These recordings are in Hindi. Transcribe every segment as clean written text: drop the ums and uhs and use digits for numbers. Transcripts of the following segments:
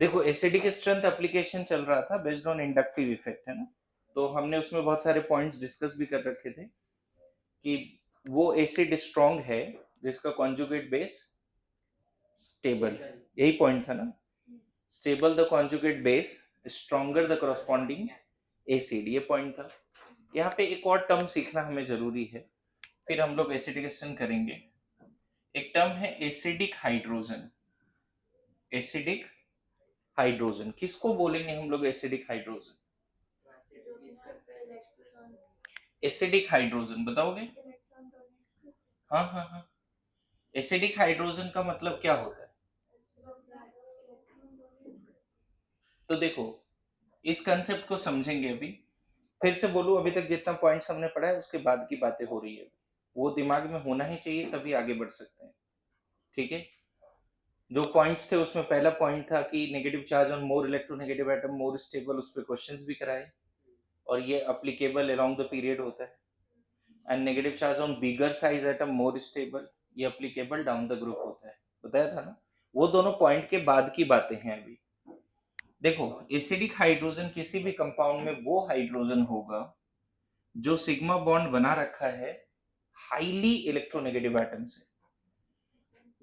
देखो एसिडिक स्ट्रेंथ एप्लीकेशन चल रहा था बेस्ड ऑन इंडक्टिव इफेक्ट, है ना। तो हमने उसमें बहुत सारे पॉइंट्स डिस्कस भी कर रखे थे कि वो एसिड स्ट्रॉन्ग है जिसका कॉन्जुगेट बेस स्टेबल, यही पॉइंट था ना। Stable the conjugate base, stronger the corresponding acid, ये पॉइंट था। यहाँ पे एक और टर्म सीखना हमें जरूरी है, फिर हम लोग एसिडिकेशन करेंगे। एक टर्म है एसिडिक हाइड्रोजन। एसिडिक हाइड्रोजन किसको बोलेंगे हम लोग? एसिडिक हाइड्रोजन, एसिडिक हाइड्रोजन बताओगे? हाँ हाँ हाँ। एसिडिक हाइड्रोजन का मतलब क्या होता है? तो देखो इस कंसेप्ट को समझेंगे अभी। फिर से बोलूं, अभी तक जितना पॉइंट्स हमने पढ़ा है उसके बाद की बातें हो रही है, वो दिमाग में होना ही चाहिए, तभी आगे बढ़ सकते हैं। ठीक है। जो पॉइंट्स थे उसमें पहला पॉइंट था कि negative charge on more electronegative atom more stable, उस पर क्वेश्चंस भी कराए और ये अप्लीकेबल अलोंग द पीरियड होता है। And negative charge on bigger size atom more stable, ये अप्लीकेबल डाउन द ग्रुप होता है, बताया था ना। वो दोनों पॉइंट के बाद की बातें हैं अभी। देखो एसिडिक हाइड्रोजन किसी भी कंपाउंड में वो हाइड्रोजन होगा जो सिग्मा बॉन्ड बना रखा है हाईली इलेक्ट्रोनेगेटिव एटम से।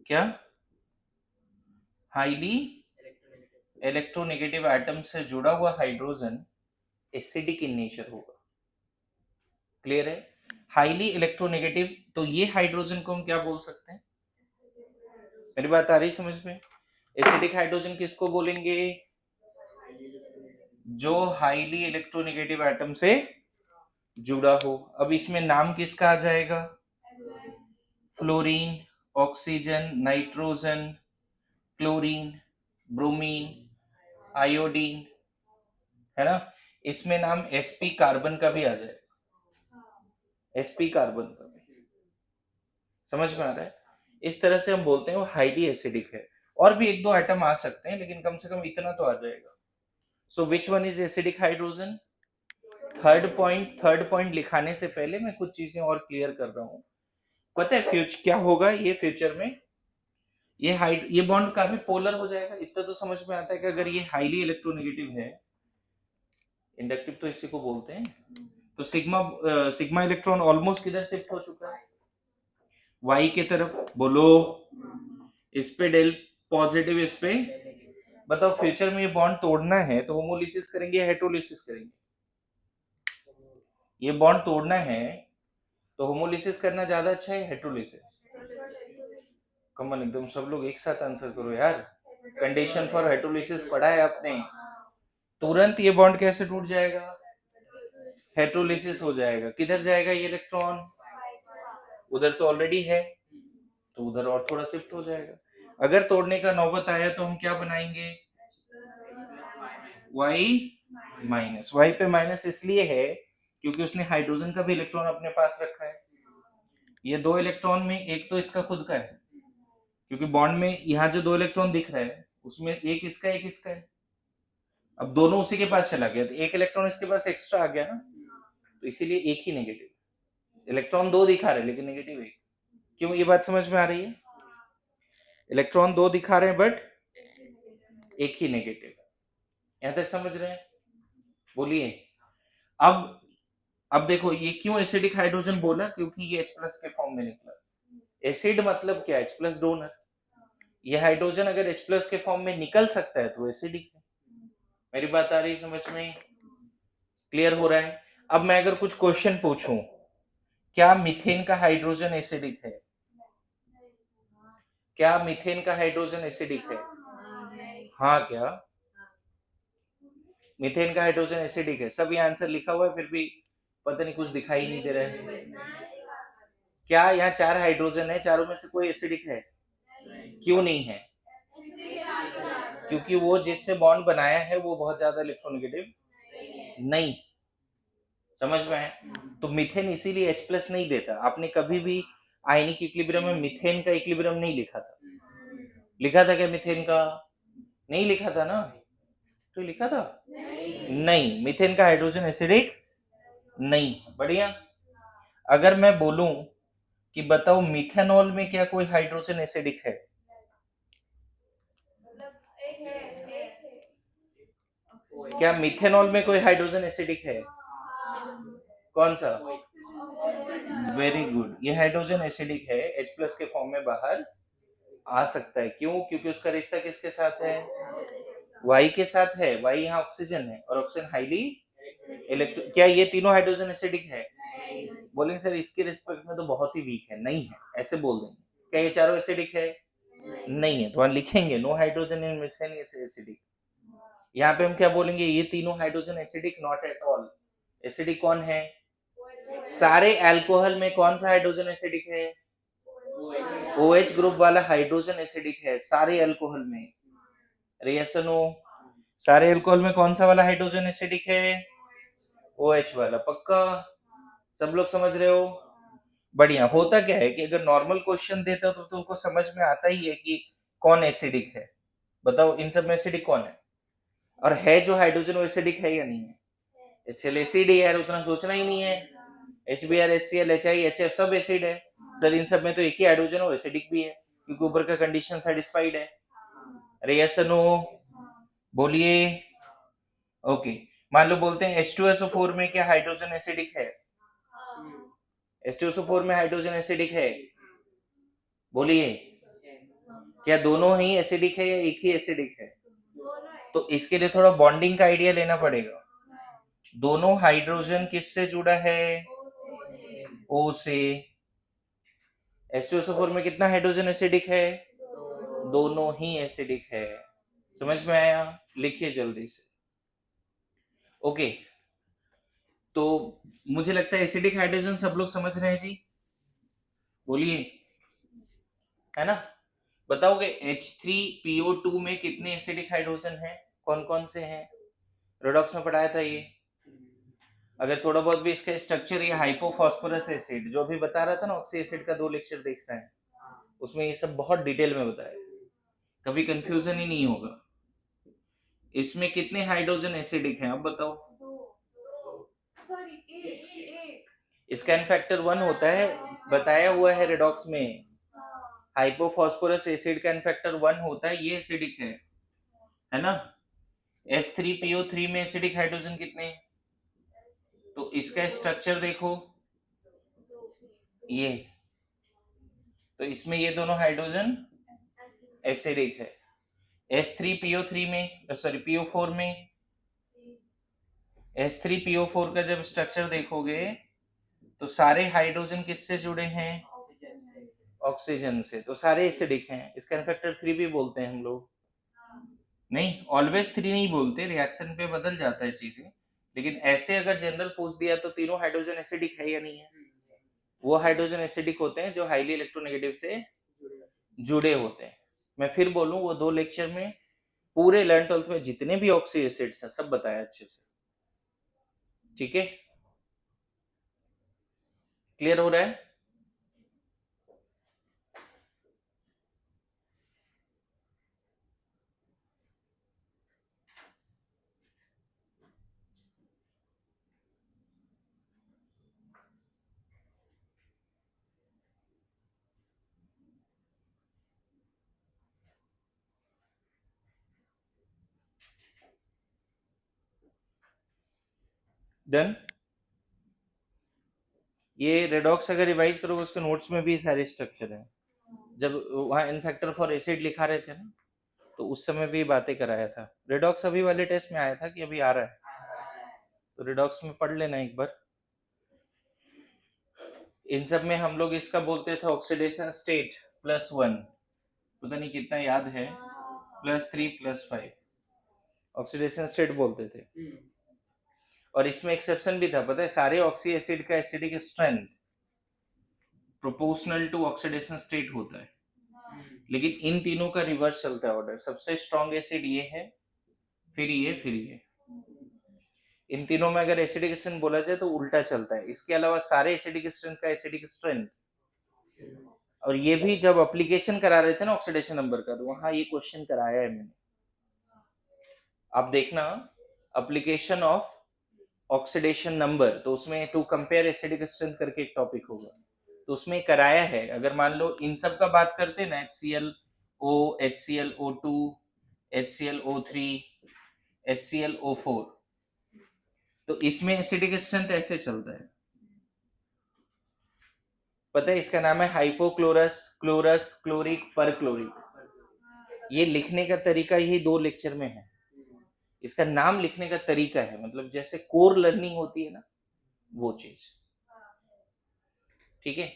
क्या? हाईली इलेक्ट्रोनेगेटिव एटम से जुड़ा हुआ हाइड्रोजन एसिडिक इन नेचर होगा। क्लियर है? हाईली इलेक्ट्रोनेगेटिव, तो ये हाइड्रोजन को हम क्या बोल सकते हैं? मेरी बात आ रही समझ में? एसिडिक हाइड्रोजन किसको बोलेंगे? जो हाईली इलेक्ट्रोनेगेटिव एटम से जुड़ा हो। अब इसमें नाम किसका आ जाएगा? Fluorine, oxygen, nitrogen, chlorine, bromine, iodine, है ना। इसमें नाम sp कार्बन का भी आ जाएगा, sp कार्बन का भी। समझ में आ रहा है? इस तरह से हम बोलते हैं वो हाईली एसिडिक है। और भी एक दो आइटम आ सकते हैं, लेकिन कम से कम इतना तो आ जाएगा। So which one is acidic hydrogen? Third point लिखाने से पहले मैं कुछ चीजें और क्लियर कर रहा हूँ। पता है फ्यूचर क्या होगा? ये फ्यूचर में ये बॉन्ड काफी पोलर हो जाएगा। इतना तो समझ में आता है कि अगर ये हाईली इलेक्ट्रोनेगेटिव है, इंडक्टिव तो इसी को बोलते हैं, तो सिग्मा इलेक्ट्रॉन ऑलमोस्ट किधर शिफ्ट हो चुका है? वाई के तरफ। बोलो, इस पे डेल पॉजिटिव, इस पे। बताओ फ्यूचर में ये बॉन्ड तोड़ना है तो होमोलिसिस करेंगे या हेट्रोलिसिस करेंगे? ये बॉन्ड तोड़ना है तो होमोलिसिस करना ज्यादा अच्छा है हेट्रोलिसिस? कमन एकदम सब लोग एक साथ आंसर करो यार। कंडीशन फॉर हेट्रोलिसिस पढ़ा है आपने। तुरंत ये बॉन्ड कैसे टूट जाएगा? हेट्रोलिसिस हो जाएगा। किधर जाएगा ये इलेक्ट्रॉन? उधर तो ऑलरेडी है, तो उधर और थोड़ा शिफ्ट हो जाएगा। अगर तोड़ने का नौबत आया तो हम क्या बनाएंगे? Y minus. वाई पे माइनस इसलिए है क्योंकि उसने हाइड्रोजन का भी इलेक्ट्रॉन अपने पास रखा है। ये दो इलेक्ट्रॉन में एक तो इसका खुद का है, क्योंकि बॉन्ड में यहाँ जो दो इलेक्ट्रॉन दिख रहा है उसमें एक इसका एक इसका है। अब दोनों उसी के पास चला गया तो एक इलेक्ट्रॉन इसके पास एक्स्ट्रा आ गया ना, तो इसीलिए एक ही नेगेटिव। इलेक्ट्रॉन दो दिखा रहे लेकिन नेगेटिव एक। क्यों? ये बात समझ में आ रही है? इलेक्ट्रॉन दो दिखा रहे हैं बट एक ही नेगेटिव। यहां तक समझ रहे हैं? बोलिए। अब अब देखो ये क्यों एसिडिक हाइड्रोजन बोला, क्योंकि ये H प्लस के फॉर्म में निकला। एसिड मतलब क्या? H plus donor. ये हाइड्रोजन अगर H प्लस के फॉर्म में निकल सकता है तो एसिडिक है। मेरी बात आ रही है समझ में? क्लियर हो रहा है? अब मैं अगर कुछ क्वेश्चन पूछूं, क्या मीथेन का हाइड्रोजन एसिडिक है? क्या मीथेन का हाइड्रोजन एसिडिक है? हाँ क्या? मीथेन का हाइड्रोजन एसिडिक है। सब ये आंसर लिखा हुआ है, फिर भी पता नहीं कुछ दिखाई नहीं दे रहा है। क्या यहाँ चार हाइड्रोजन है, चारों में से कोई एसिडिक है? क्यों नहीं है? क्योंकि वो जिससे बॉन्ड बनाया है वो बहुत ज्यादा इलेक्ट्रोनेगेटिव नहीं। समझ में है? तो मीथेन इसीलिए H प्लस नहीं देता। आपने कभी भी आयनिक इक्विलिब्रियम में मीथेन का इक्विलिब्रियम नहीं लिखा था? लिखा था क्या मीथेन का? नहीं लिखा था ना। तो लिखा था नहीं, मीथेन का हाइड्रोजन एसिडिक नहीं। बढ़िया। अगर मैं बोलूं कि बताओ मिथेनॉल में क्या कोई हाइड्रोजन एसिडिक है? क्या मिथेनॉल में कोई हाइड्रोजन एसिडिक है? कौन सा? वेरी गुड, ये हाइड्रोजन एसिडिक है, H प्लस के फॉर्म में बाहर आ सकता है। क्यों? क्योंकि उसका रिश्ता किसके साथ है? Y के साथ है। Y यहाँ ऑक्सीजन है और ऑक्सीजन हाईली इलेक्ट्रो, क्या ये तीनों हाइड्रोजन एसिडिक है? बोलेंगे सर इसके रिस्पेक्ट में तो बहुत ही वीक है। नहीं है, ऐसे बोल देंगे। क्या ये चारों एसिडिक है? नहीं है, तो वहां लिखेंगे नो हाइड्रोजन इन मिथेनियस एसिडिक। यहाँ पे हम क्या बोलेंगे? ये तीनों hydrogen acidic not at all. Acidic कौन है? सारे अल्कोहल में कौन सा हाइड्रोजन एसिडिक है? OH ग्रुप वाला हाइड्रोजन एसिडिक है सारे अल्कोहल में। रिएक्शन हो, सारे अल्कोहल में कौन सा वाला हाइड्रोजन एसिडिक है? OH वाला। पक्का सब लोग समझ रहे हो? बढ़िया। होता क्या है कि अगर नॉर्मल क्वेश्चन देता तो तुमको समझ में आता ही है कि कौन एसिडिक है। बताओ इन सब में एसिडिक कौन है? और है जो हाइड्रोजन वो एसिडिक है या नहीं है? HCl एसिड है यार, उतना सोचना ही नहीं है। HBr, HCl, HI, HF सब एसिड है। सर इन सब में तो एक ही हाइड्रोजन हो, एसिडिक भी है क्योंकि ऊपर का कंडीशन सेटिस्फाइड है। रिएक्शन हो, बोलिए। ओके, मान लो बोलते हैं H2SO4 में क्या हाइड्रोजन एसिडिक है? H2SO4 में हाइड्रोजन एसिडिक है? बोलिए। क्या दोनों ही एसिडिक है या एक ही एसिडिक है? तो इसके लिए थोड़ा बॉन्डिंग का आइडिया लेना पड़ेगा। दोनों हाइड्रोजन किससे जुड़ा है? O से। H2SO4 में कितना हाइड्रोजन एसिडिक है? दोनों ही एसिडिक है। समझ में आया? लिखिए जल्दी से। ओके, तो मुझे लगता है एसिडिक हाइड्रोजन सब लोग समझ रहे हैं जी। बोलिए, है ना? बताओगे H3PO2 में कितने एसिडिक हाइड्रोजन हैं? कौन कौन से हैं? रेडॉक्स में पढ़ाया था ये। अगर थोड़ा बहुत भी इसका स्ट्रक्चर, ये हाइपोफॉस्फोरस एसिड जो अभी बता रहा था ना, ऑक्सी एसिड का 2 लेक्चर देख रहे हैं, उसमें ये सब बहुत डिटेल में बताया, कभी कंफ्यूजन ही नहीं होगा। इसमें कितने हाइड्रोजन एसिडिक हैं अब बताओ? स्कैन फैक्टर 1 होता है, बताया हुआ है रेडॉक्स में। हाइपोफॉस्फोरस एसिड का फैक्टर 1 होता है, ये एसिडिक है ना? H3PO3 में एसिडिक हाइड्रोजन कितने? तो इसका स्ट्रक्चर देखो, ये तो इसमें ये दोनों हाइड्रोजन एसिडिक है। H3PO3 में, सॉरी PO4 में, H3PO4 का जब स्ट्रक्चर देखोगे तो सारे हाइड्रोजन किससे जुड़े हैं? ऑक्सीजन से, तो सारे एसिडिक हैं। इसका फैक्टर 3 भी बोलते हैं हम लोग। नहीं, ऑलवेज 3 नहीं बोलते, रिएक्शन पे बदल जाता है चीजें, लेकिन ऐसे अगर जनरल पूछ दिया तो तीनों हाइड्रोजन एसिडिक है या नहीं है? वो हाइड्रोजन एसिडिक होते हैं जो हाईली इलेक्ट्रोनेगेटिव से जुड़े होते हैं। मैं फिर बोलूं, वो 2 लेक्चर में पूरे 11th-12th में जितने भी ऑक्सी एसिड्स हैं सब बताया अच्छे से। ठीक है, क्लियर हो रहा है? डन। ये रेडॉक्स अगर रिवाइज करोगे उसके नोट्स में भी सारे स्ट्रक्चर हैं। जब वहाँ इन फैक्टर फॉर एसिड लिखा रहे थे ना, तो उस समय भी बातें कराया था। रेडॉक्स अभी वाले टेस्ट में आया था कि अभी आ रहा है, तो रेडॉक्स में पढ़ लेना एक बार। इन सब में हम लोग इसका बोलते थे ऑक्सीडेशन स्टेट +1, पता नहीं कितना याद है, +3 +5 ऑक्सीडेशन स्टेट बोलते थे। और इसमें एक्सेप्शन भी था, पता है? सारे ऑक्सी एसिड का acidic strength proportional to oxidation state होता है, लेकिन इन तीनों का रिवर्स चलता है ऑर्डर। सबसे स्ट्रॉन्ग एसिड ये है, फिर ये, फिर ये। इन तीनों में अगर एसिडिक स्ट्रेंथ बोला जाए तो उल्टा चलता है। इसके अलावा सारे एसिडिक स्ट्रेंथ का एसिडिक स्ट्रेंथ, और ये भी जब एप्लीकेशन करा रहे थे ना ऑक्सीडेशन नंबर का, तो वहां ये क्वेश्चन कराया है मैंने। आप देखना, एप्लीकेशन ऑफ ऑक्सीडेशन नंबर, तो उसमें टू कंपेयर एसिडिक स्ट्रेंथ करके एक टॉपिक होगा, तो उसमें कराया है। अगर मान लो इन सब का बात करते ना, HClO, HClO2, HClO3, HClO4। तो इसमें एसिडिक स्ट्रेंथ ऐसे चलता है, पता है, इसका नाम है हाइपोक्लोरस, क्लोरस, क्लोरिक, परक्लोरिक। ये लिखने का तरीका यही 2 लेक्चर में है। इसका नाम लिखने का तरीका है, मतलब जैसे कोर लर्निंग होती है ना, वो चीज, ठीक है।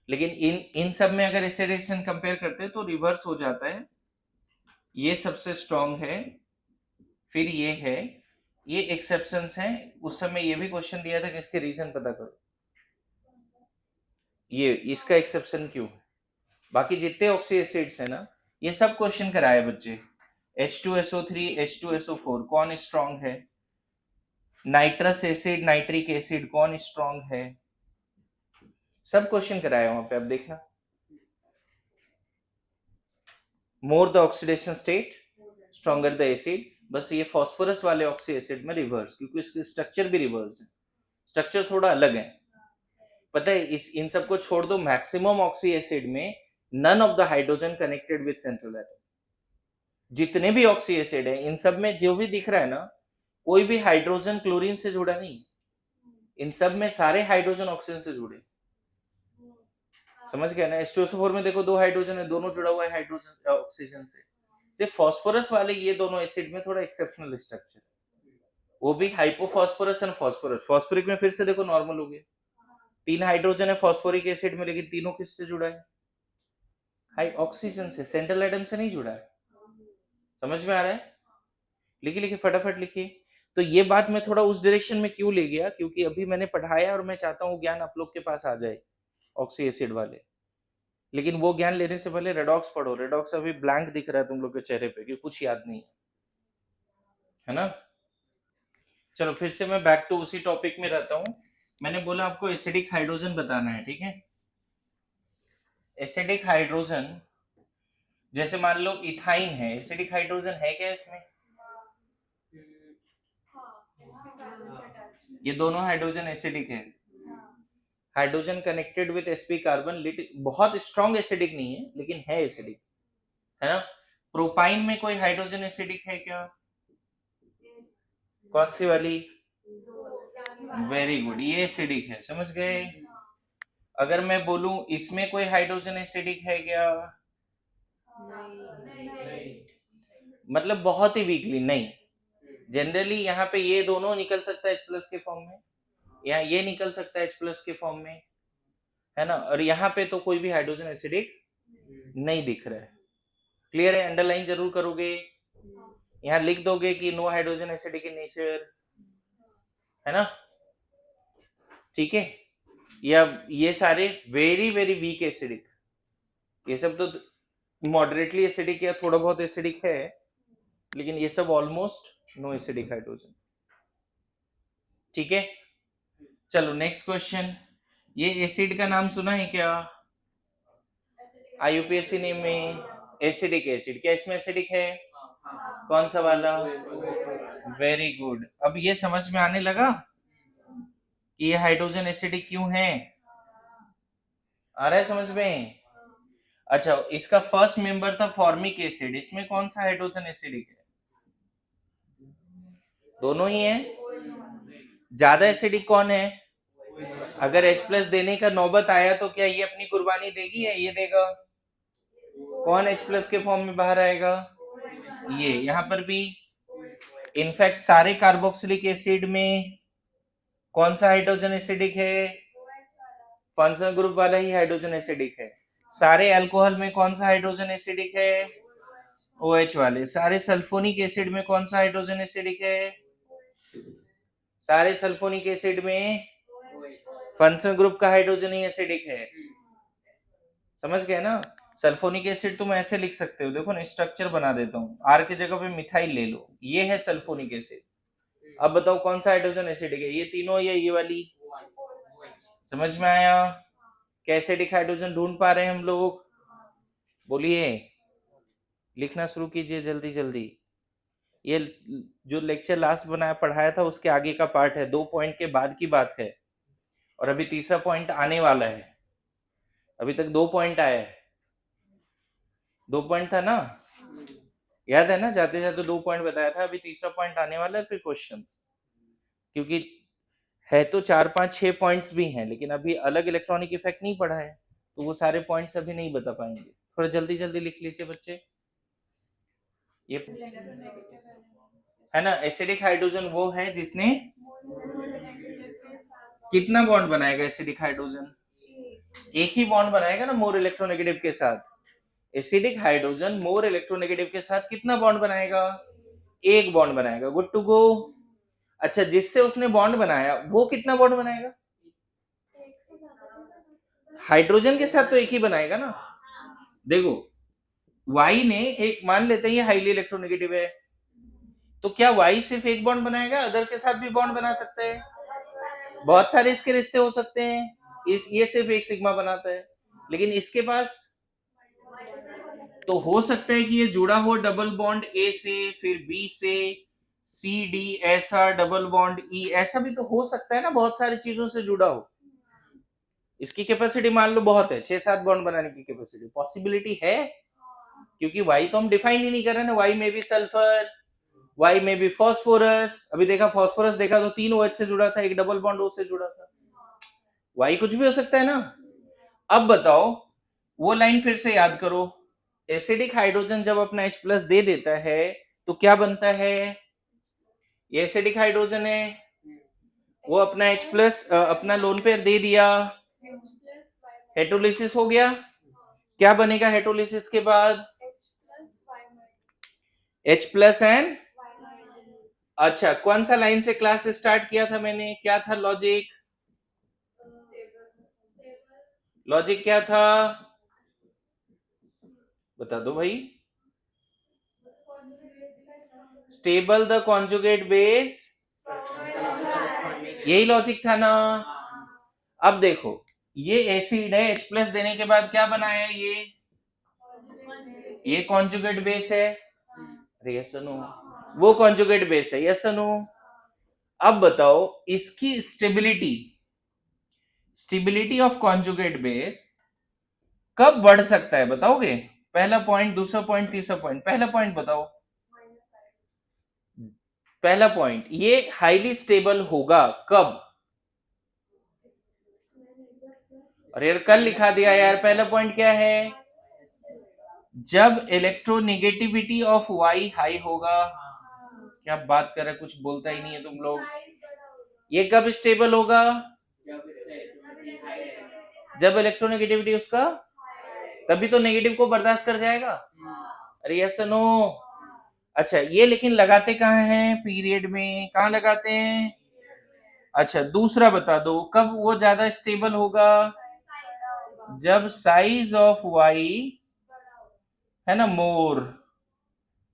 लेकिन इन सब में अगर एसिडेशन कंपेयर करते हैं तो रिवर्स हो जाता है। ये सबसे स्ट्रांग है, फिर ये है, ये एक्सेप्शंस हैं। उस समय ये भी क्वेश्चन दिया था कि इसके रीजन पता करो, ये इसका एक्सेप्शन क्यों है। बाकी जितने ऑक्सी एसिड्स है ना, ये सब क्वेश्चन कराए बच्चे। H2SO3, H2SO4 कौन स्ट्रांग है, नाइट्रस एसिड, नाइट्रिक एसिड कौन स्ट्रांग है, सब क्वेश्चन कराया वहां पे, अब देखना। More the oxidation state, stronger the acid. बस ये फास्फोरस वाले ऑक्सी एसिड में रिवर्स, क्योंकि इसकी स्ट्रक्चर भी रिवर्स है, स्ट्रक्चर थोड़ा अलग है। पता है, इस इन सबको छोड़ दो, मैक्सिमम ऑक्सी एसिड में none of the hydrogen connected with central atom. जितने भी ऑक्सी एसिड है, इन सब में जो भी दिख रहा है ना, कोई भी हाइड्रोजन क्लोरीन से जुड़ा नहीं, इन सब में सारे हाइड्रोजन ऑक्सीजन से जुड़े। समझ गया ना। H2SO4 में देखो 2 हाइड्रोजन है, दोनों जुड़ा हुआ है हाइड्रोजन ऑक्सीजन से। सिर्फ फास्फोरस वाले ये दोनों एसिड में थोड़ा एक्सेप्शनल स्ट्रक्चर है, वो भी हाइपोफॉस्फोरस एंड फास्फोरस। फास्फोरिक में फिर से देखो नॉर्मल हो गया, 3 हाइड्रोजन है फास्फोरिक एसिड में, लेकिन तीनों किससे जुड़ा है, हाई ऑक्सीजन से, सेंट्रल एटम से नहीं जुड़ा है। समझ में आ रहा है, लिखिए लिखिए फटाफट लिखिए। तो ये बात मैं थोड़ा उस डायरेक्शन में क्यों ले गया, क्योंकि अभी मैंने पढ़ाया और मैं चाहता हूँ ज्ञान आप लोग के पास आ जाए ऑक्सी एसिड वाले। लेकिन वो ज्ञान लेने से पहले रेडॉक्स पढ़ो। रेडॉक्स अभी ब्लैंक दिख रहा है तुम लोग के चेहरे पे, कि कुछ याद नहीं है ना। चलो फिर से मैं बैक टू उसी टॉपिक में रहता हूँ। मैंने बोला आपको एसिडिक हाइड्रोजन बताना है, ठीक है। एसिडिक हाइड्रोजन, जैसे मान लो इथाइन है, एसिडिक हाइड्रोजन है क्या इसमें, ये दोनों हाइड्रोजन एसिडिक है, hydrogen connected with sp carbon, बहुत स्ट्रॉन्ग एसिडिक नहीं है लेकिन है एसिडिक, है ना। प्रोपाइन में कोई हाइड्रोजन एसिडिक है क्या, कौन सी वाली, वेरी गुड, ये एसिडिक है, समझ गए। अगर मैं बोलूं इसमें कोई हाइड्रोजन एसिडिक है क्या, मतलब बहुत ही वीकली नहीं। जनरली यहाँ पे ये दोनों निकल सकता है H+ के फॉर्म में, यहाँ ये निकल सकता है H+ के फॉर्म में, है ना। और यहाँ पे तो कोई भी हाइड्रोजन एसिडिक नहीं दिख रहा है। क्लियर है, अंडरलाइन जरूर करोगे, यहाँ लिख दोगे कि no hydrogen acidic in nature, है ना, ठीक है। या ये सारे वेरी वेरी वीक एसिडिक, ये सब तो मॉडरेटली एसिडिक या थोड़ा बहुत एसिडिक है, लेकिन ये सब ऑलमोस्ट नो एसिडिक हाइड्रोजन, ठीक है। चलो नेक्स्ट क्वेश्चन। ये एसिड का नाम सुना है क्या, IUPAC नेम में, एसिडिक एसिड, क्या इसमें एसिडिक है, कौन सा वाला, वेरी गुड। अब ये समझ में आने लगा कि ये हाइड्रोजन एसिडिक क्यों है, आ रहा है समझ में। अच्छा, इसका फर्स्ट मेंबर था फॉर्मिक एसिड, इसमें कौन सा हाइड्रोजन एसिडिक है, दोनों ही है। ज्यादा एसिडिक कौन है, अगर H+ देने का नौबत आया तो क्या ये अपनी कुर्बानी देगी या ये देगा, कौन H+ के फॉर्म में बाहर आएगा, ये। यहाँ पर भी इनफैक्ट सारे कार्बोक्सिलिक एसिड में कौन सा हाइड्रोजन एसिडिक है, फंक्शनल ग्रुप वाला ही हाइड्रोजन एसिडिक है। सारे अल्कोहल में कौन सा हाइड्रोजन एसिडिक है, OH वाले। सारे सल्फोनिक एसिड में कौन सा हाइड्रोजन एसिडिक है, सारे सल्फोनिक एसिड में फंक्शनल ग्रुप का हाइड्रोजन ही एसिडिक है, समझ गए ना। सल्फोनिक एसिड तुम ऐसे लिख सकते हो, देखो ना स्ट्रक्चर बना देता हूँ, R के जगह पे मिथाइल ले लो, ये है सल्फोनिक एसिड। अब बताओ कौन सा हाइड्रोजन एसिडिक है, ये तीनों या ये वाली, समझ में आया। कैसे एसिडिक हाइड्रोजन ढूंढ पा रहे हैं हम लोग, बोलिए, लिखना शुरू कीजिए जल्दी जल्दी। ये जो लेक्चर लास्ट बनाया पढ़ाया था उसके आगे का पार्ट है, 2 पॉइंट के बाद की बात है, और अभी तीसरा पॉइंट आने वाला है। अभी तक 2 पॉइंट आया है, 2 पॉइंट था ना, याद है ना, जाते जाते 2 पॉइंट बताया था, अभी तीसरा पॉइंट आने वाला है फिर क्वेश्चंस, क्योंकि है तो 4 5 6 पॉइंट्स भी हैं, लेकिन अभी अलग इलेक्ट्रॉनिक इफेक्ट नहीं पढ़ा है, तो वो सारे पॉइंट्स अभी नहीं बता पाएंगे। थोड़ा जल्दी जल्दी लिख लीजिए बच्चे। ये है ना, एसिडिक हाइड्रोजन वो है जिसने कितना बॉन्ड बनाएगा, एसिडिक हाइड्रोजन एक ही बॉन्ड बनाएगा ना मोर इलेक्ट्रोनेगेटिव के साथ। एसिडिक हाइड्रोजन मोर इलेक्ट्रोनेगेटिव के साथ कितना बॉन्ड बनाएगा, एक बॉन्ड बनाएगा। Good to go. अच्छा, जिससे उसने बॉन्ड बनाया वो कितना बॉन्ड बनाएगा, हाइड्रोजन के साथ तो एक ही बनाएगा ना। देखो वाई ने एक, मान लेते हैं ये हाईली इलेक्ट्रोनेगेटिव है, तो क्या वाई सिर्फ एक बॉन्ड बनाएगा, अदर के साथ भी बॉन्ड बना सकता है, बहुत सारे इसके रिश्ते हो सकते हैं, ये सिर्फ एक सिग्मा बनाता है, लेकिन इसके पास तो हो सकता है कि ये जुड़ा हो डबल बॉन्ड ए से, फिर बी से, सी डी, ऐसा डबल बॉन्ड ई, ऐसा भी तो हो सकता है ना, बहुत सारी चीजों से जुड़ा हो। इसकी कैपेसिटी मान लो बहुत है, 6-7 बॉन्ड बनाने की कैपेसिटी, पॉसिबिलिटी है, क्योंकि वाई तो हम डिफाइन ही नहीं कर रहे ना। वाई में भी सल्फर, वाई में भी फॉस्फोरस, अभी देखा फॉस्फोरस देखा तो 3 OH से जुड़ा था, एक डबल बॉन्ड O से जुड़ा था। वाई कुछ भी हो सकता है ना। अब बताओ, वो लाइन फिर से याद करो, एसिडिक हाइड्रोजन जब अपना H+ दे देता है तो क्या बनता है, ये एसिडिक हाइड्रोजन है, वो अपना H+ अपना लोन पेयर दे दिया, हेट्रोलिसिस हो गया, क्या बनेगा हेट्रोलिसिस के बाद, H+ एंड, अच्छा कौन सा लाइन से क्लास स्टार्ट किया था मैंने, क्या था लॉजिक, लॉजिक क्या था, बता दो भाई, स्टेबल द कॉन्जुगेट बेस, यही लॉजिक था ना। अब देखो ये एसिड है, H+ देने के बाद क्या बना है, ये कॉन्जुगेट बेस है, अरे यस नो, वो कॉन्जुगेट बेस है, यस नो। अब बताओ इसकी stability, stability of conjugate base कब बढ़ सकता है बताओगे, पहला पॉइंट, दूसरा पॉइंट, तीसरा पॉइंट, पहला पॉइंट बताओ। पहला पॉइंट, ये हाईली स्टेबल होगा कब, और यार कल लिखा दिया यार, पहला पॉइंट क्या है, जब इलेक्ट्रोनेगेटिविटी ऑफ वाई हाई होगा। क्या बात कर रहे, कुछ बोलता ही नहीं है तुम लोग। ये कब स्टेबल होगा, जब इलेक्ट्रोनेगेटिविटी उसका, तभी तो नेगेटिव को बर्दाश्त कर जाएगा, अरे यस नो। अच्छा ये लेकिन लगाते कहाँ हैं, पीरियड में, कहाँ लगाते हैं। अच्छा दूसरा बता दो कब वो ज्यादा स्टेबल होगा, जब साइज ऑफ वाई है ना मोर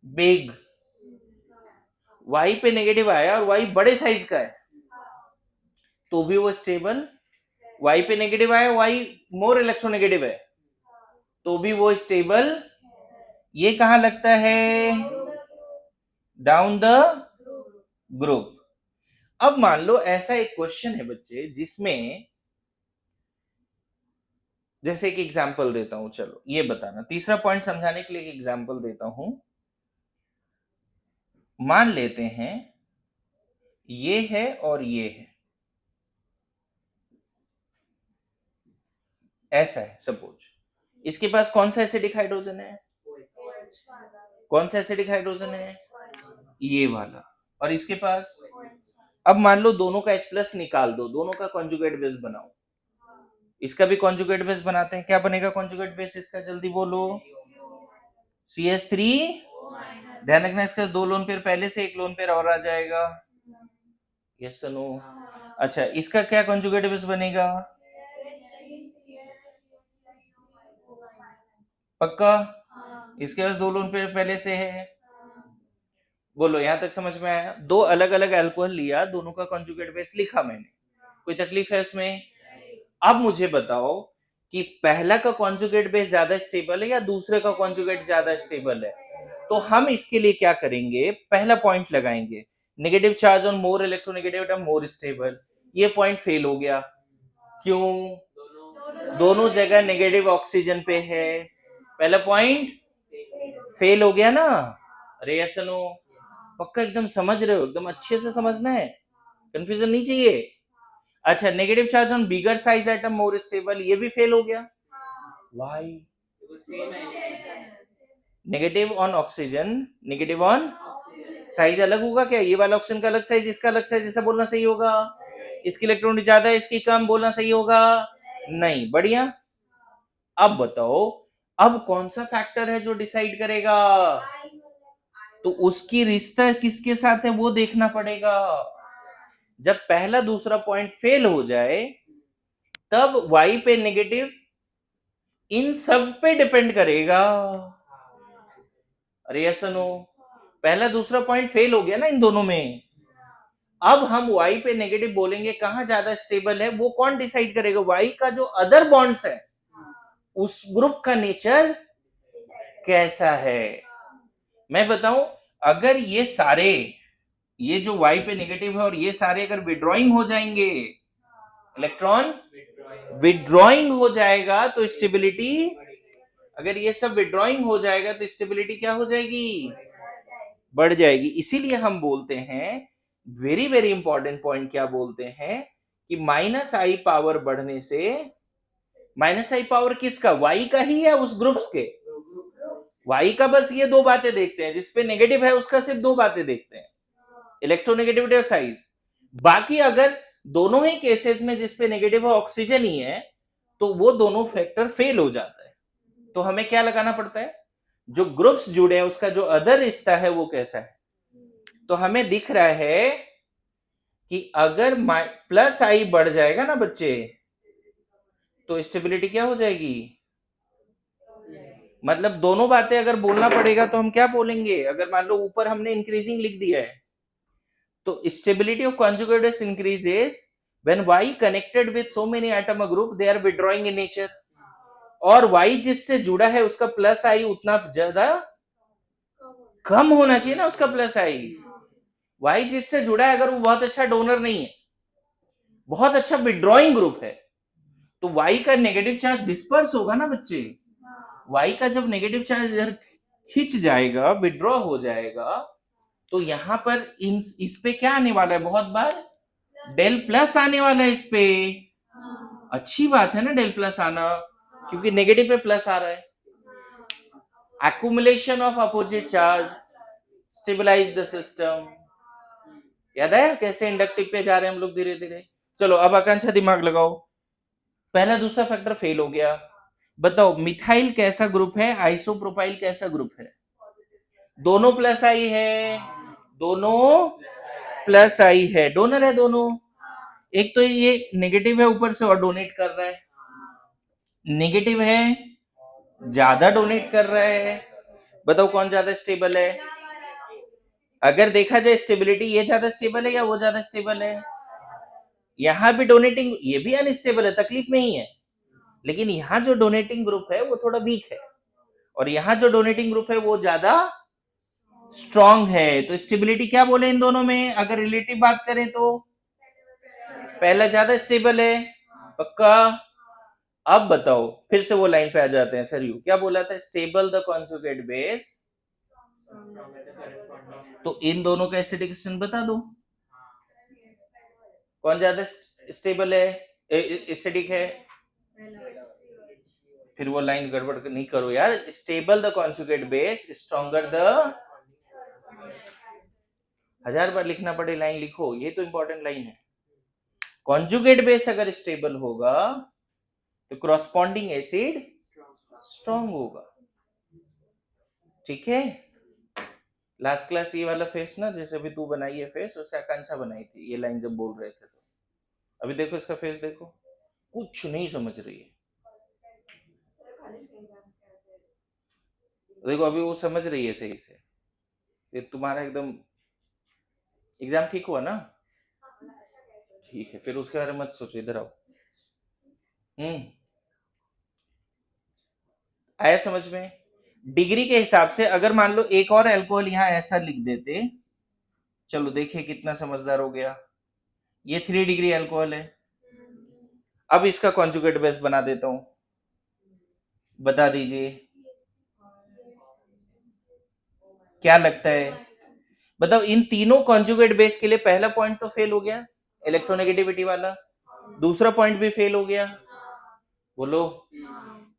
बिग, वाई पे नेगेटिव आया और वाई बड़े साइज का है तो भी वो स्टेबल, वाई पे नेगेटिव आया, वाई मोर इलेक्ट्रोनेगेटिव है तो भी वो स्टेबल। ये कहां लगता है, डाउन द ग्रुप। अब मान लो ऐसा एक क्वेश्चन है बच्चे जिसमें, जैसे एक एग्जांपल देता हूं, चलो ये बताना, तीसरा पॉइंट समझाने के लिए एक एग्जांपल देता हूं। मान लेते हैं ये है और ये है, ऐसा है सपोज, इसके पास कौन सा एसिडिक हाइड्रोजन है, कौन सा एसिडिक हाइड्रोजन है, ये वाला, और इसके पास, अब मान लो दोनों का H+ निकाल दो, दोनों का कॉन्जुगेट बेस बनाओ, इसका भी कॉन्जुगेट बेस बनाते हैं, क्या बनेगा कॉन्जुगेट बेस इसका, जल्दी बोलो, CH3, ध्यान रखना इसका 2 लोन पेयर पहले से, एक लोन पेयर और आ जाएगा, यस नो। अच्छा इसका क्या कॉन्जुगेट बेस बनेगा, पक्का, इसके पास 2 लोन पेयर पहले से है, बोलो यहां तक समझ में आया, दो अलग अलग अल्कोहल लिया, दोनों का कॉन्जुगेट बेस लिखा मैंने, कोई तकलीफ है उसमें। अब मुझे बताओ कि पहला का कॉन्जुगेट बेस ज्यादा स्टेबल है या दूसरे का कॉन्जुगेट ज्यादा स्टेबल है, तो हम इसके लिए क्या करेंगे, पहला पॉइंट लगाएंगे, negative charge on more electronegative more stable, ये पॉइंट फेल हो गया, क्यों, दोनों जगह नेगेटिव ऑक्सीजन पे है, पहला पॉइंट फेल हो गया ना। अरे ऐसा नो, पक्का एकदम समझ रहे हो, एकदम अच्छे से समझना है, कंफ्यूजन नहीं चाहिए। अच्छा, negative charge on bigger size atom more stable, ये भी फेल हो गया। Why? Negative on oxygen, negative on size अलग होगा क्या? ये वाला ऑक्सीजन का अलग साइज, इसका अलग साइज, ऐसा बोलना सही होगा? इसकी इलेक्ट्रॉन ज्यादा है, इसकी कम, बोलना सही होगा? नहीं। बढ़िया। अब बताओ, अब कौन सा फैक्टर है जो डिसाइड करेगा? तो उसकी रिश्ता किसके साथ है वो देखना पड़ेगा। जब पहला दूसरा पॉइंट फेल हो जाए तब वाई पे नेगेटिव इन सब पे डिपेंड करेगा। अरे ऐसा नो, पहला दूसरा पॉइंट फेल हो गया ना इन दोनों में। अब हम वाई पे नेगेटिव बोलेंगे, कहां ज्यादा स्टेबल है वो कौन डिसाइड करेगा? वाई का जो अदर बॉन्ड्स है उस ग्रुप का नेचर कैसा है। मैं बताऊं, अगर ये सारे, ये जो वाई पे नेगेटिव है और ये सारे अगर विड्रॉइंग हो जाएंगे, इलेक्ट्रॉन विड्रॉइंग हो जाएगा तो स्टेबिलिटी, अगर ये सब विड्रॉइंग हो जाएगा तो स्टेबिलिटी क्या हो जाएगी? बढ़ जाएगी। इसीलिए हम बोलते हैं, वेरी वेरी इंपॉर्टेंट पॉइंट क्या बोलते हैं, कि माइनस आई पावर बढ़ने से, माइनस आई पावर किसका? वाई का ही या उस ग्रुप्स के? वाई का बस ये दो बातें देखते हैं, जिसपे नेगेटिव है उसका सिर्फ दो बातें देखते हैं, इलेक्ट्रोनेगेटिविटी और साइज। बाकी अगर दोनों ही केसेस में जिसपे नेगेटिव है ऑक्सीजन ही है तो वो दोनों फैक्टर फेल हो जाता है। तो हमें क्या लगाना पड़ता है? जो ग्रुप्स जुड़े हैं उसका जो अदर रिश्ता है वो कैसा है। तो हमें दिख रहा है कि अगर प्लस आई बढ़ जाएगा ना बच्चे, तो स्टेबिलिटी क्या हो जाएगी? मतलब दोनों बातें अगर बोलना पड़ेगा तो हम क्या बोलेंगे? अगर मान लो ऊपर हमने इंक्रीजिंग लिख दिया है, तो stability of conjugates increases when y connected with so many atom a group they are withdrawing in nature, और y जिससे जुड़ा है उसका प्लस आई उतना ज्यादा कम होना चाहिए ना उसका प्लस आई। y जिससे जुड़ा है अगर वो बहुत अच्छा डोनर नहीं है, बहुत अच्छा विड्रॉइंग ग्रुप है, तो y का नेगेटिव चार्ज डिस्पर्स होगा ना बच्चे। y का जब नेगेटिव चार्ज इधर खिंच जाएगा, विड्रॉ हो जाएगा, तो यहां पर इस पे क्या आने वाला है? बहुत बार डेल प्लस आने वाला है इस पे। अच्छी बात है ना डेल प्लस आना, क्योंकि नेगेटिव पे प्लस आ रहा है। Accumulation of opposite charge stabilize the system. याद है कैसे इंडक्टिव पे जा रहे हैं हम लोग धीरे धीरे। चलो अब आकांक्षा दिमाग लगाओ, पहला दूसरा फैक्टर फेल हो गया। बताओ मिथाइल कैसा ग्रुप है, आइसोप्रोपाइल कैसा ग्रुप है? दोनों प्लस आई है, दोनों प्लस आई है, डोनर है दोनों। एक तो ये नेगेटिव है ऊपर से और डोनेट कर रहा है, नेगेटिव है ज्यादा डोनेट कर रहा है। बताओ कौन ज्यादा स्टेबल है? अगर देखा जाए स्टेबिलिटी, ये ज्यादा स्टेबल है या वो ज्यादा स्टेबल है? यहां भी डोनेटिंग, ये भी अनस्टेबल है, तकलीफ में ही है, लेकिन यहां जो डोनेटिंग ग्रुप है वो थोड़ा वीक है, और यहां जो डोनेटिंग ग्रुप है वो ज्यादा स्ट्रांग है। तो स्टेबिलिटी क्या बोले इन दोनों में? अगर रिलेटिव बात करें तो पहला ज्यादा स्टेबल है, पक्का। अब बताओ, फिर से वो लाइन पे आ जाते हैं, सरयू क्या बोला था? स्टेबल द कॉन्जुगेट बेस, तो इन दोनों का एसिडिकेशन बता दो, कौन ज्यादा स्टेबल है, एसिडिक है? फिर वो लाइन गड़बड़ नहीं करो यार, stable the conjugate base stronger the, हजार बार लिखना पड़े लाइन लिखो, ये तो इंपॉर्टेंट लाइन है। कॉन्जुगेट बेस अगर स्टेबल होगा तो क्रॉसपॉन्डिंग एसिड स्ट्रॉन्ग होगा। ठीक है, लास्ट क्लास ये वाला फेस ना, जैसे अभी तू बनाई है फेस, वैसे आकांक्षा बनाई थी ये लाइन जब बोल रहे थे। तो अभी देखो इसका फेस देखो, कुछ नहीं समझ रही है। देखो अभी वो समझ रही है सही से। ये तुम्हारा एकदम एग्जाम ठीक हुआ ना? ठीक है, फिर उसके बारे में मत सोचो, इधर आओ। आया समझ में? डिग्री के हिसाब से अगर मान लो एक और अल्कोहल यहां ऐसा लिख देते, चलो देखिए कितना समझदार हो गया। ये 3 डिग्री अल्कोहल है, अब इसका कॉन्जुगेट बेस बना देता हूं, बता दीजिए क्या लगता है? बताओ, इन तीनों कॉन्जुगेट बेस के लिए पहला पॉइंट तो फेल हो गया, इलेक्ट्रोनेगेटिविटी वाला। दूसरा पॉइंट भी फेल हो गया, बोलो।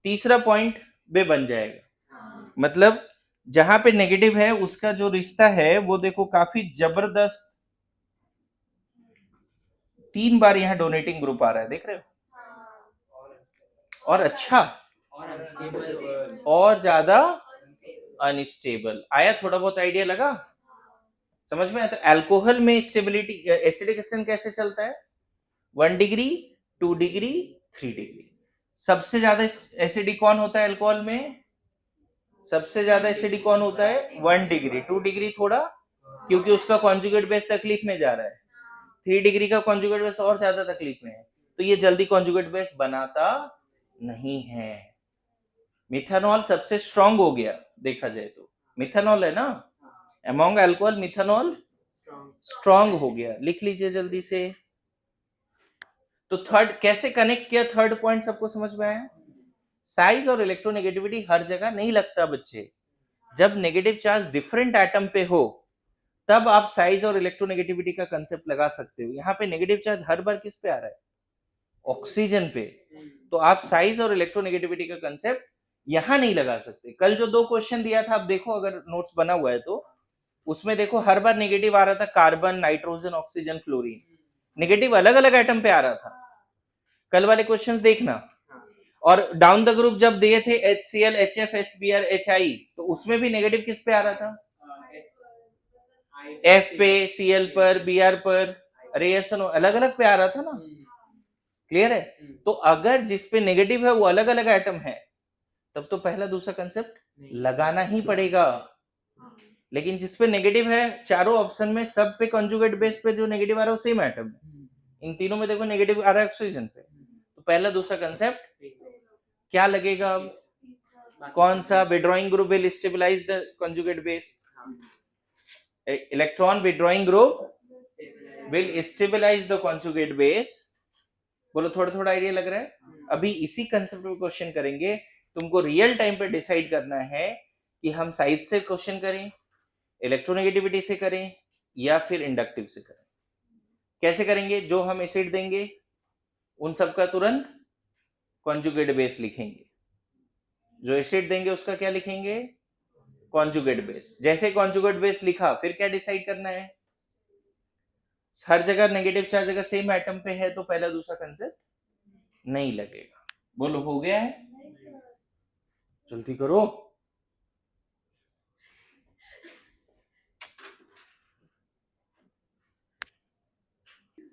तीसरा पॉइंट भी बन जाएगा। मतलब जहां पे नेगेटिव है उसका जो रिश्ता है वो देखो काफी जबरदस्त। 3 बार यहाँ डोनेटिंग ग्रुप आ रहा है, देख रहे हो? और अच्छा और ज्यादा अनस्टेबल आया। थोड़ा बहुत आइडिया लगा, समझ में आया? तो अल्कोहल में स्टेबिलिटी, एसिडिक एसिड कैसे चलता है? 1 डिग्री, 2 डिग्री, 3 डिग्री। सबसे ज्यादा एसिडिक कौन होता है अल्कोहल में? सबसे ज्यादा एसिडिक कौन होता है? 1 डिग्री। 2 डिग्री थोड़ा, क्योंकि उसका कॉन्जुगेट बेस तकलीफ में जा रहा है। 3 डिग्री का कॉन्जुगेट बेस और ज्यादा तकलीफ में है, तो ये जल्दी कॉन्जुगेट बेस बनाता नहीं है। मिथानॉल सबसे स्ट्रांग हो गया देखा जाए तो, मिथानॉल है ना, अमोंग अल्कोहल मिथानॉल स्ट्रांग हो गया। लिख लीजिए जल्दी से। तो थर्ड कैसे कनेक्ट किया, थर्ड पॉइंट सबको समझ में आया? साइज और इलेक्ट्रोनेगेटिविटी हर जगह नहीं लगता बच्चे। जब नेगेटिव चार्ज डिफरेंट एटम पे हो तब आप साइज और इलेक्ट्रोनेगेटिविटी का कंसेप्ट लगा सकते हो। यहाँ पे नेगेटिव चार्ज हर बार किस पे आ रहा है? ऑक्सीजन पे। तो आप साइज और इलेक्ट्रोनेगेटिविटी का कंसेप्ट यहां नहीं लगा सकते। कल जो 2 क्वेश्चन दिया था, आप देखो अगर नोट्स बना हुआ है तो उसमें देखो हर बार नेगेटिव आ रहा था, carbon, nitrogen, oxygen, fluorine. Negative अलग अलग एटम पे आ रहा था। कल वाले क्वेश्चंस देखना। और डाउन द ग्रुप जब दिए थे HCl, HF, SBr, HI, तो उसमें भी नेगेटिव किस पे आ रहा था? F पे, Cl पर, Br पर। अरे ये सुनो, अलग अलग पे आ रहा था ना। क्लियर है? तो अगर जिस पे नेगेटिव है वो अलग अलग एटम है तब तो पहला दूसरा कंसेप्ट लगाना ही पड़ेगा। लेकिन जिस पे नेगेटिव है चारों ऑप्शन में, सब पे कॉन्जुगेट बेस पे जो नेगेटिव आ रहा है वो सेम एटम है। इन तीनों में देखो नेगेटिव आ रहा है ऑक्सीजन पे, तो पहला दूसरा कंसेप्ट क्या लगेगा? अब कौन सा? Withdrawing group will stabilize the conjugate base. Electron withdrawing group will stabilize the conjugate base. बोलो, थोड़ा थोड़ा आइडिया लग रहा है? अभी इसी कंसेप्ट पे क्वेश्चन करेंगे। तुमको रियल टाइम पे डिसाइड करना है कि हम साइड से क्वेश्चन करें, इलेक्ट्रोनेगेटिविटी से करें, या फिर इंडक्टिव से करें। कैसे करेंगे? जो हम एसिड देंगे उन सबका तुरंत कॉन्जुगेट बेस लिखेंगे, जो एसिड देंगे उसका क्या लिखेंगे? Conjugate base. जैसे कॉन्जुगेट बेस लिखा, फिर क्या डिसाइड करना है? हर जगह नेगेटिव चार्ज अगर सेम एटम पे है तो पहला दूसरा कंसेप्ट नहीं लगेगा। बोलो, हो गया है? जल्दी करो।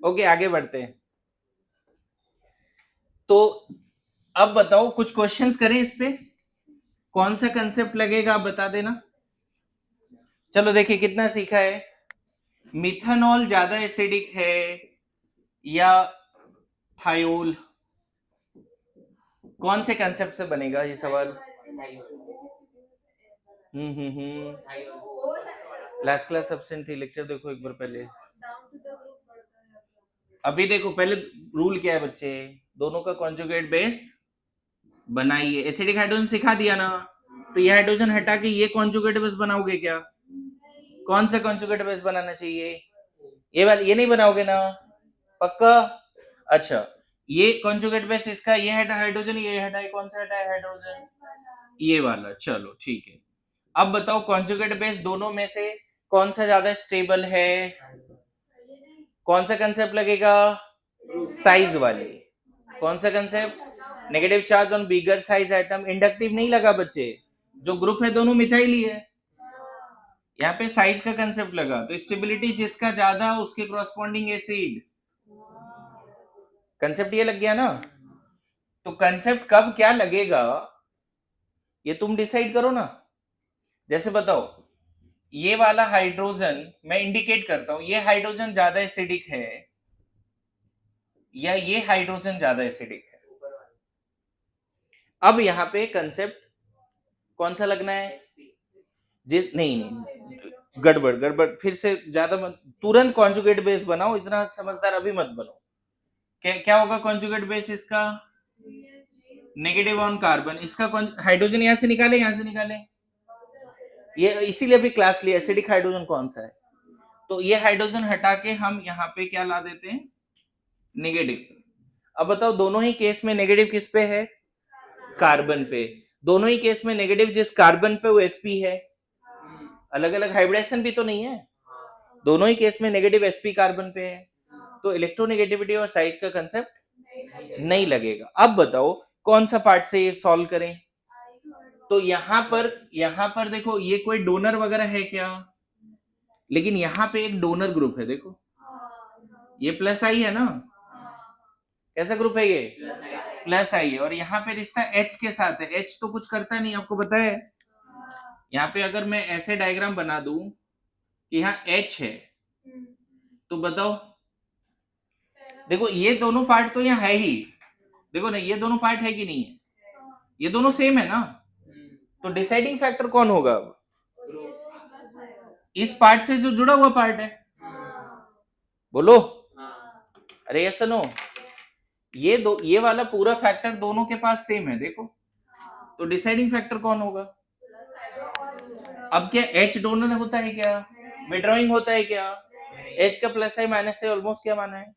ओके, आगे बढ़ते हैं। तो अब बताओ, कुछ क्वेश्चंस करें इस पे, कौन सा कंसेप्ट लगेगा आप बता देना। चलो देखिए कितना सीखा है। मिथानॉल ज्यादा एसिडिक है या थायोल? कौन से कंसेप्ट से बनेगा ये सवाल? लास्ट क्लास सब्सटेंस थी, लेक्चर देखो एक बार पहले। अभी देखो पहले रूल क्या है बच्चे, दोनों का कॉन्जुगेट बेस बनाइए। एसिडिक हाइड्रोजन सिखा दिया ना, तो ये हाइड्रोजन हटा के ये कॉन्जुगेट बेस बनाओगे क्या? कौन सा कॉन्जुगेट बेस बनाना चाहिए? ये वाला, ये नहीं बनाओगे ना? पक्का? अच्छा, ये कॉन्जुगेट बेस इसका, ये हटा हाइड्रोजन, ये हटा, कौन सा हटा है हाइड्रोजन? ये वाला। चलो ठीक है। अब बताओ कॉन्जुगेट बेस दोनों में से कौन सा ज्यादा स्टेबल है? कौन सा कंसेप्ट लगेगा? साइज वाले। कौन सा concept? Negative charge on bigger size atom. Inductive नहीं लगा बच्चे, जो ग्रुप है दोनों मिथाइल ही है। यहाँ पे साइज का कंसेप्ट लगा, तो स्टेबिलिटी जिसका ज्यादा उसके कॉरस्पॉन्डिंग एसिड। कंसेप्ट ये लग गया ना? तो कंसेप्ट कब क्या लगेगा ये तुम डिसाइड करो ना। जैसे बताओ, ये वाला हाइड्रोजन मैं इंडिकेट करता हूं, ये हाइड्रोजन ज्यादा एसिडिक है या ये हाइड्रोजन ज्यादा एसिडिक है? अब यहां पे कंसेप्ट कौन सा लगना है? जिस नहीं नहीं, गड़बड़ गड़बड़, फिर से ज्यादा मत, तुरंत कॉन्जुगेट बेस बनाओ, इतना समझदार अभी मत बनो। क्या क्या होगा कॉन्जुगेट बेस इसका? Negative on carbon. इसका हाइड्रोजन यहां से निकाले, यहां से निकाले, ये इसीलिए भी क्लास लिया, एसिडिक हाइड्रोजन कौन सा है। तो ये हाइड्रोजन हटा के हम यहाँ पे क्या ला देते हैं, नेगेटिव। अब बताओ दोनों ही केस में नेगेटिव किस पे है, कार्बन पे। दोनों ही केस में नेगेटिव जिस कार्बन पे वो sp है, अलग अलग हाइब्रिडेशन भी तो नहीं है, दोनों ही केस में नेगेटिव sp कार्बन पे है, तो इलेक्ट्रोनेगेटिविटी और साइज का कंसेप्ट नहीं लगेगा। अब बताओ कौन सा पार्ट से ये सॉल्व करें। तो यहां पर देखो ये कोई डोनर वगैरह है क्या, लेकिन यहां पे एक डोनर ग्रुप है, देखो ये प्लस आई है ना, कैसा ग्रुप है ये, प्लस आई है, और यहाँ पे रिश्ता H के साथ है। H तो कुछ करता नहीं, आपको पता है। यहाँ पे अगर मैं ऐसे डायग्राम बना दूं कि यहाँ H है, तो बताओ, देखो ये दोनों पार्ट तो यहाँ है ही, देखो ना ये दोनों पार्ट है कि नहीं है, ये दोनों सेम है ना, तो डिसाइडिंग फैक्टर कौन होगा अब, इस पार्ट से जो जुड़ा हुआ पार्ट है, बोलो, अरे यस नो, ये वाला पूरा फैक्टर दोनों के पास सेम है, देखो, तो डिसाइडिंग फैक्टर कौन होगा। अब क्या H डोनर होता है क्या, विड्रॉइंग होता है क्या, H का प्लस है माइनस है ऑलमोस्ट क्या माना है,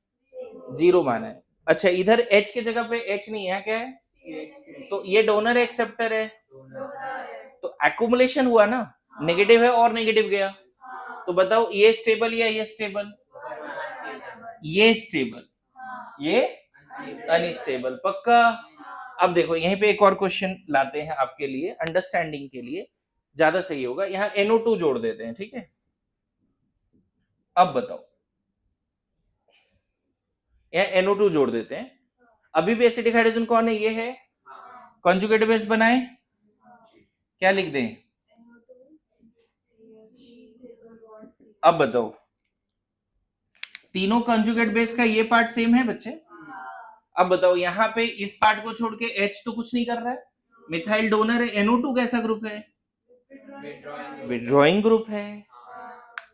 0 माना है। अच्छा इधर H की जगह पे H नहीं है, क्या है, तो ये डोनर है एक्सेप्टर है, तो एक्युमुलेशन हुआ ना, नेगेटिव है और नेगेटिव गया, तो बताओ ये स्टेबल या ये स्टेबल, ये स्टेबल, ये अनस्टेबल, पक्का। अब देखो यहीं पे एक और क्वेश्चन लाते हैं आपके लिए, अंडरस्टैंडिंग के लिए ज्यादा सही होगा, यहाँ NO2 जोड़ देते हैं, ठीक है। अब बताओ यहाँ NO2 जोड़ देते हैं, अभी भी एसिडिक हाइड्रोजन कौन है, ये है, कॉन्जुगेट बेस बनाए, क्या लिख दें, अब बताओ तीनों कॉन्जुगेट बेस का ये पार्ट सेम है बच्चे। अब बताओ यहाँ पे इस पार्ट को छोड़ के H तो कुछ नहीं कर रहा है, मिथाइल डोनर है, NO2 कैसा ग्रुप है, विड्रॉइंग ग्रुप है।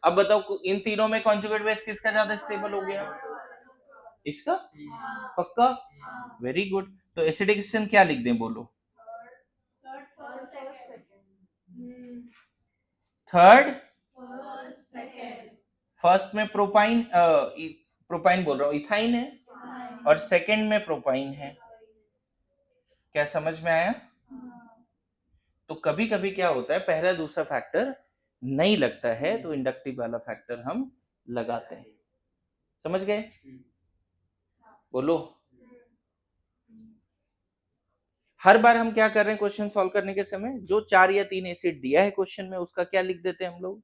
अब बताओ इन तीनों में कॉन्जुगेट बेस किसका ज्यादा स्टेबल हो गया, इसका, पक्का, वेरी गुड। तो एसिडिकेशन क्या लिख दें, बोलो, थर्ड, फर्स्ट में प्रोपाइन, प्रोपाइन बोल रहा हूं, इथाइन है, और सेकंड में प्रोपाइन है, क्या समझ में आया। तो कभी कभी क्या होता है पहला दूसरा फैक्टर नहीं लगता है, तो इंडक्टिव वाला फैक्टर हम लगाते हैं, समझ गए, बोलो। हर बार हम क्या कर रहे हैं क्वेश्चन सॉल्व करने के समय, जो 4 या 3 एसिड दिया है क्वेश्चन में उसका क्या लिख देते हैं हम लोग,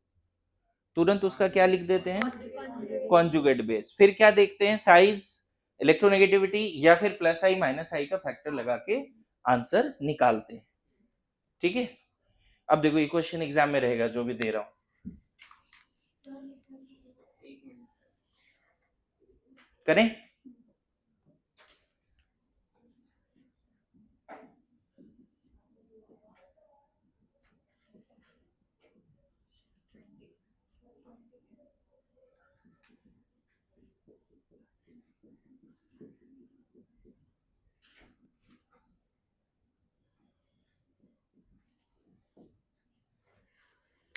तुरंत उसका क्या लिख देते हैं, कॉन्जुगेट बेस, फिर क्या देखते हैं, साइज, इलेक्ट्रोनेगेटिविटी, या फिर प्लस आई माइनस आई का फैक्टर लगा के आंसर निकालते हैं, ठीक है। अब देखो ये क्वेश्चन एग्जाम में रहेगा जो भी दे रहा हूं, करें,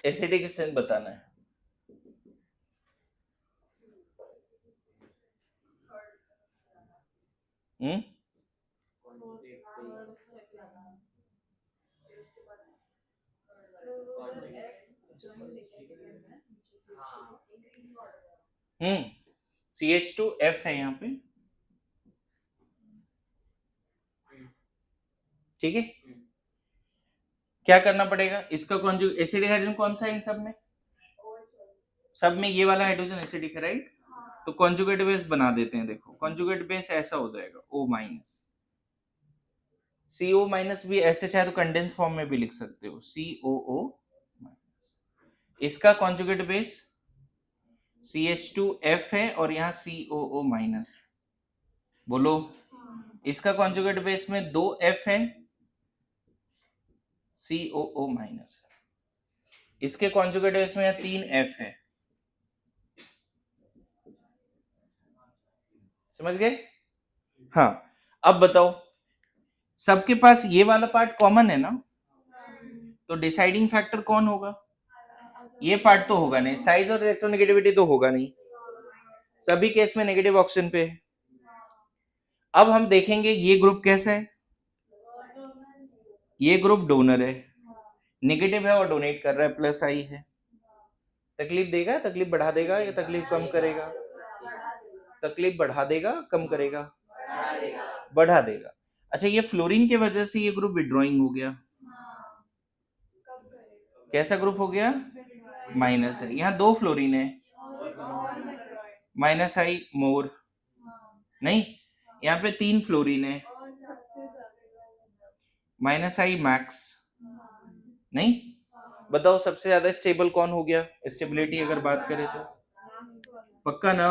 एसिडिक स्ट्रेंथ बताना है, हम्म, CH2F है यहाँ पे, ठीक है। क्या करना पड़ेगा, इसका कॉन्जुगेट एसिडिक हाइड्रोजन कौन सा है इन सब में, सब में ये वाला हाइड्रोजन एसिडिक है, राइट, तो कॉन्जुगेट बेस बना देते हैं, देखो कॉन्जुगेट बेस ऐसा हो जाएगा O माइनस, CO माइनस भी ऐसे चाहे तो कंडेंस फॉर्म में भी लिख सकते हो, COO, इसका कॉन्जुगेट बेस CH2F है और यहाँ COO माइनस, बोलो, इसका कॉन्जुगेट बेस में 2 F है, COO माइनस, इसके कॉन्जुगेट बेस में 3 F है, समझ गए। हाँ अब बताओ सबके पास ये वाला पार्ट कॉमन है ना, तो डिसाइडिंग फैक्टर कौन होगा, ये पार्ट तो होगा नहीं, साइज और इलेक्ट्रोनेगेटिविटी तो होगा नहीं, सभी केस में नेगेटिव ऑक्सीजन पे है। अब हम देखेंगे ये ग्रुप कैसा है, ये ग्रुप डोनर है, नेगेटिव है और डोनेट कर रहा है, प्लस आई है। तकलीफ देगा, तकलीफ बढ़ा देगा या तकलीफ कम करेगा? तकलीफ बढ़ा देगा, कम करेगा? बढ़ा देगा। अच्छा, ये फ्लोरीन की वजह से ये ग्रुप विड्रॉइंग हो गया, कैसा ग्रुप हो गया? माइनस है। यहाँ दो फ्लोरीन है, माइनस आई मोर, नहीं यहाँ पे तीन फ्लोरीन है, माइनस आई मैक्स, नहीं। बताओ सबसे ज्यादा स्टेबल कौन हो गया, स्टेबिलिटी अगर बात करें तो? पक्का ना?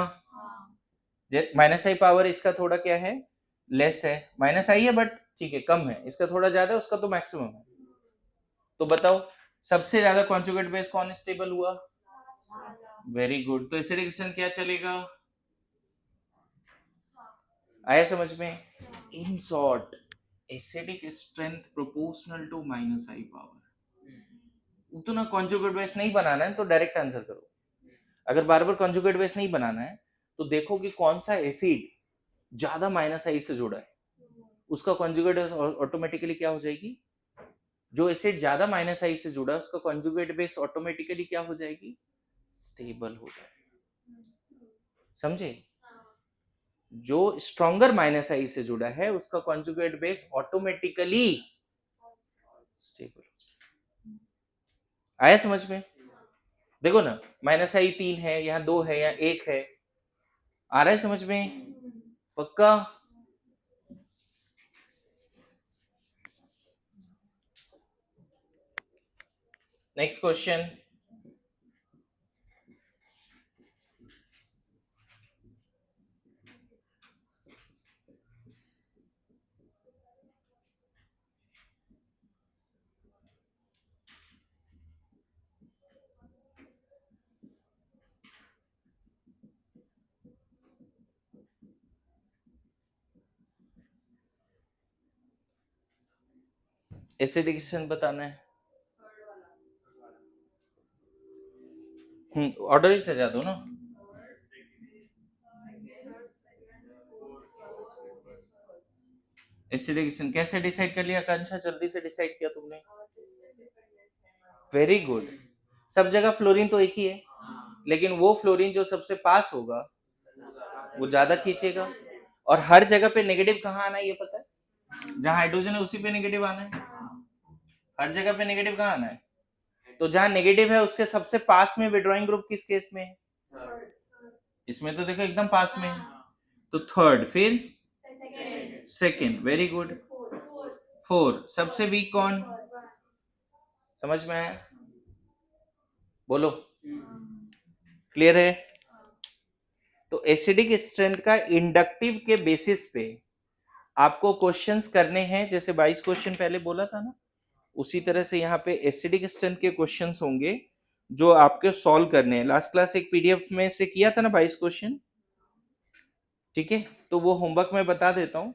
माइनस आई पावर इसका थोड़ा क्या है, लेस है, माइनस आई है बट ठीक है कम है, इसका थोड़ा ज्यादा है, उसका तो मैक्सिमम है। तो बताओ सबसे ज्यादा कॉन्जुगेट बेस कौन स्टेबल हुआ? Very good. तो एसिडिक एक्शन क्या चलेगा? आया समझ में? In short, acidic strength proportional to minus I power. उतना कॉन्जुगेट बेस नहीं बनाना है तो डायरेक्ट आंसर करो। अगर बार बार कॉन्जुगेट बेस नहीं बनाना है तो देखो कि कौन सा एसिड ज्यादा माइनस आई से जुड़ा है, उसका कॉन्जुगेट ऑटोमेटिकली क्या हो जाएगी? जो एसिड ज्यादा माइनस आई से जुड़ा है उसका कॉन्जुगेट बेस ऑटोमेटिकली क्या हो जाएगी? स्टेबल हो जाएगी। समझे? जो स्ट्रॉन्गर माइनस आई से जुड़ा है उसका कॉन्जुगेट बेस ऑटोमेटिकली स्टेबल। आया समझ में? देखो ना, माइनस आई 3 है, यहाँ 2 है, यहाँ 1 है। आ रहा है समझ में? पक्का? Next question. एसिडिकेशन बताना है। ऑर्डर ही सजा दो ना। एसिडिकेशन कैसे डिसाइड कर लिया आकांक्षा, जल्दी से डिसाइड किया तुमने। Very good. सब जगह फ्लोरीन तो एक ही है, लेकिन वो फ्लोरीन जो सबसे पास होगा वो ज्यादा खींचेगा। और हर जगह पे नेगेटिव कहाँ आना है ये पता है? जहां हाइड्रोजन है उसी पे नेगेटिव आना है। हर जगह पे नेगेटिव कहाँ आना है? तो जहां नेगेटिव है उसके सबसे पास में विड्रॉइंग ग्रुप किस केस में है? इसमें तो देखो एकदम पास में है, तो थर्ड, फिर सेकेंड, वेरी गुड। फोर, सबसे वीक कौन? समझ में आया? बोलो, क्लियर है? तो एसिडिक स्ट्रेंथ का इंडक्टिव के बेसिस पे आपको क्वेश्चंस करने हैं, जैसे 22 क्वेश्चन पहले बोला था ना, उसी तरह से यहाँ पे एसिडिक स्ट्रेंथ के क्वेश्चंस होंगे जो आपके सॉल्व करने हैं। लास्ट क्लास एक पीडीएफ में से किया था ना 22 क्वेश्चन, ठीक है? तो वो होमवर्क में बता देता हूँ,